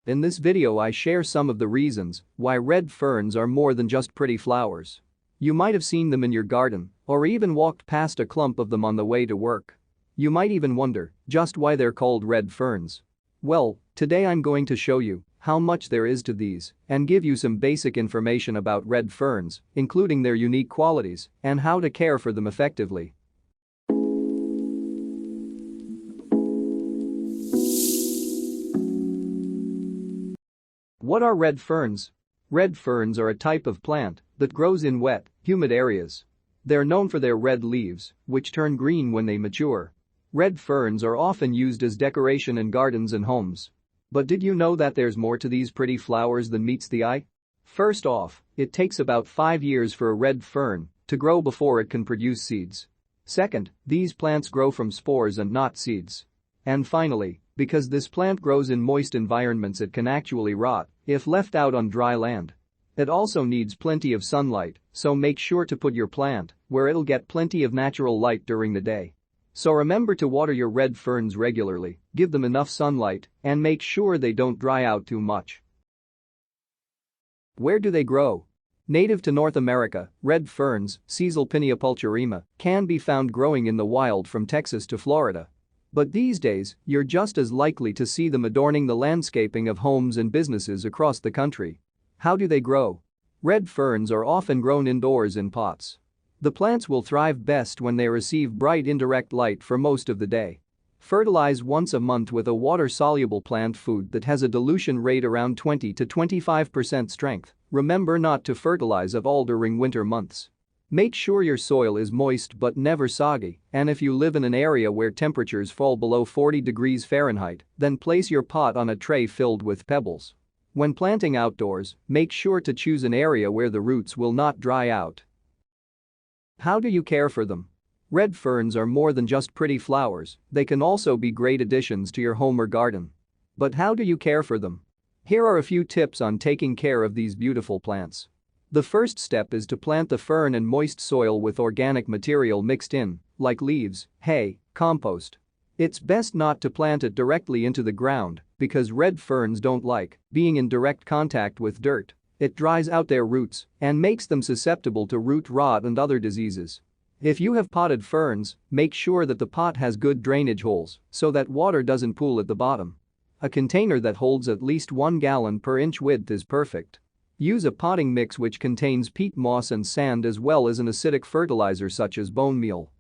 In this video I share some of the reasons why red ferns are more than just pretty flowers. You might have seen them in your garden or even walked past a clump of them on the way to work. You might even wonder just why they're called red ferns. Well, today I'm going to show you how much there is to these and give you some basic information about red ferns, including their unique qualities and how to care for them effectively. What are red ferns? Red ferns are a type of plant that grows in wet, humid areas. They're known for their red leaves, which turn green when they mature. Red ferns are often used as decoration in gardens and homes. But did you know that there's more to these pretty flowers than meets the eye? First off, it takes about 5 years for a red fern to grow before it can produce seeds. Second, these plants grow from spores and not seeds. And finally, because this plant grows in moist environments, it can actually rot if left out on dry land. It also needs plenty of sunlight, so make sure to put your plant where it'll get plenty of natural light during the day. So remember to water your red ferns regularly, give them enough sunlight, and make sure they don't dry out too much. Where do they grow? Native to North America, red ferns, Caesalpinia pulcherrima, can be found growing in the wild from Texas to Florida. But these days, you're just as likely to see them adorning the landscaping of homes and businesses across the country. How do they grow? Red ferns are often grown indoors in pots. The plants will thrive best when they receive bright indirect light for most of the day. Fertilize once a month with a water-soluble plant food that has a dilution rate around 20 to 25% strength. Remember not to fertilize at all during winter months. Make sure your soil is moist but never soggy, and if you live in an area where temperatures fall below 40 degrees Fahrenheit, then place your pot on a tray filled with pebbles. When planting outdoors, make sure to choose an area where the roots will not dry out. How do you care for them? Red ferns are more than just pretty flowers, they can also be great additions to your home or garden. But how do you care for them? Here are a few tips on taking care of these beautiful plants. The first step is to plant the fern in moist soil with organic material mixed in, like leaves, hay, compost. It's best not to plant it directly into the ground because red ferns don't like being in direct contact with dirt. It dries out their roots and makes them susceptible to root rot and other diseases. If you have potted ferns, make sure that the pot has good drainage holes so that water doesn't pool at the bottom. A container that holds at least 1 gallon per inch width is perfect. Use a potting mix which contains peat moss and sand as well as an acidic fertilizer such as bone meal.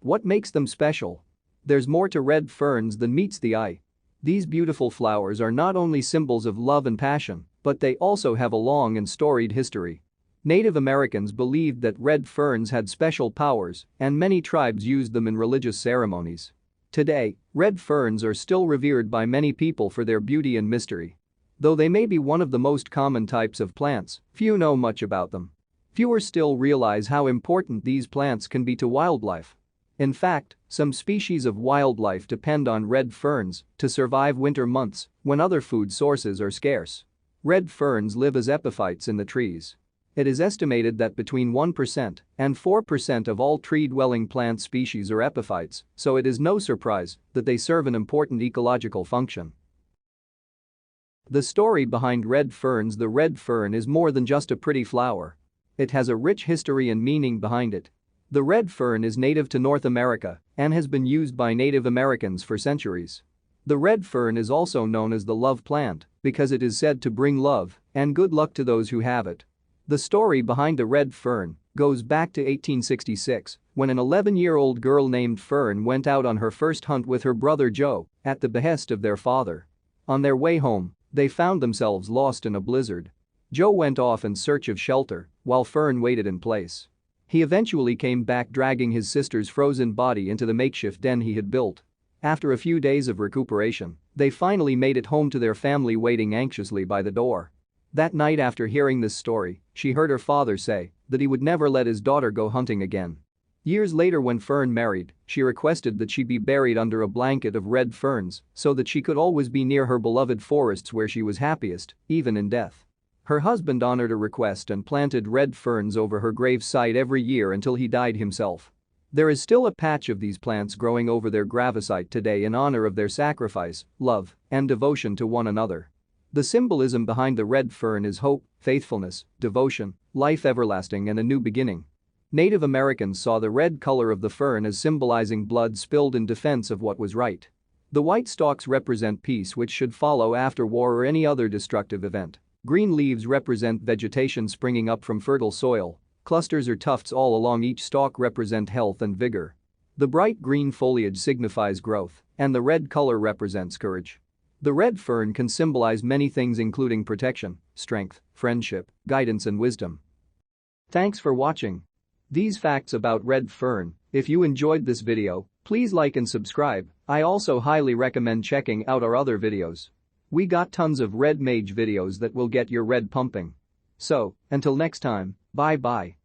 What makes them special? There's more to red ferns than meets the eye. These beautiful flowers are not only symbols of love and passion, but they also have a long and storied history. Native Americans believed that red ferns had special powers, and many tribes used them in religious ceremonies. Today, red ferns are still revered by many people for their beauty and mystery. Though they may be one of the most common types of plants, few know much about them. Fewer still realize how important these plants can be to wildlife. In fact, some species of wildlife depend on red ferns to survive winter months when other food sources are scarce. Red ferns live as epiphytes in the trees. It is estimated that between 1% and 4% of all tree-dwelling plant species are epiphytes, so it is no surprise that they serve an important ecological function. The story behind red ferns. The red fern is more than just a pretty flower. It has a rich history and meaning behind it. The red fern is native to North America and has been used by Native Americans for centuries. The red fern is also known as the love plant because it is said to bring love and good luck to those who have it. The story behind the red fern goes back to 1866 when an 11-year-old girl named Fern went out on her first hunt with her brother Joe at the behest of their father. On their way home, they found themselves lost in a blizzard. Joe went off in search of shelter while Fern waited in place. He eventually came back dragging his sister's frozen body into the makeshift den he had built. After a few days of recuperation, they finally made it home to their family waiting anxiously by the door. That night, after hearing this story, she heard her father say that he would never let his daughter go hunting again. Years later, when Fern married, she requested that she be buried under a blanket of red ferns so that she could always be near her beloved forests where she was happiest, even in death. Her husband honored her request and planted red ferns over her grave site every year until he died himself. There is still a patch of these plants growing over their gravesite today in honor of their sacrifice, love, and devotion to one another. The symbolism behind the red fern is hope, faithfulness, devotion, life everlasting, and a new beginning. Native Americans saw the red color of the fern as symbolizing blood spilled in defense of what was right. The white stalks represent peace, which should follow after war or any other destructive event. Green leaves represent vegetation springing up from fertile soil. Clusters or tufts all along each stalk represent health and vigor. The bright green foliage signifies growth, and the red color represents courage. The red fern can symbolize many things, including protection, strength, friendship, guidance, and wisdom. Thanks for watching these facts about red fern. If you enjoyed this video, please like and subscribe. I also highly recommend checking out our other videos. We got tons of red mage videos that will get your red pumping. So, until next time, bye bye.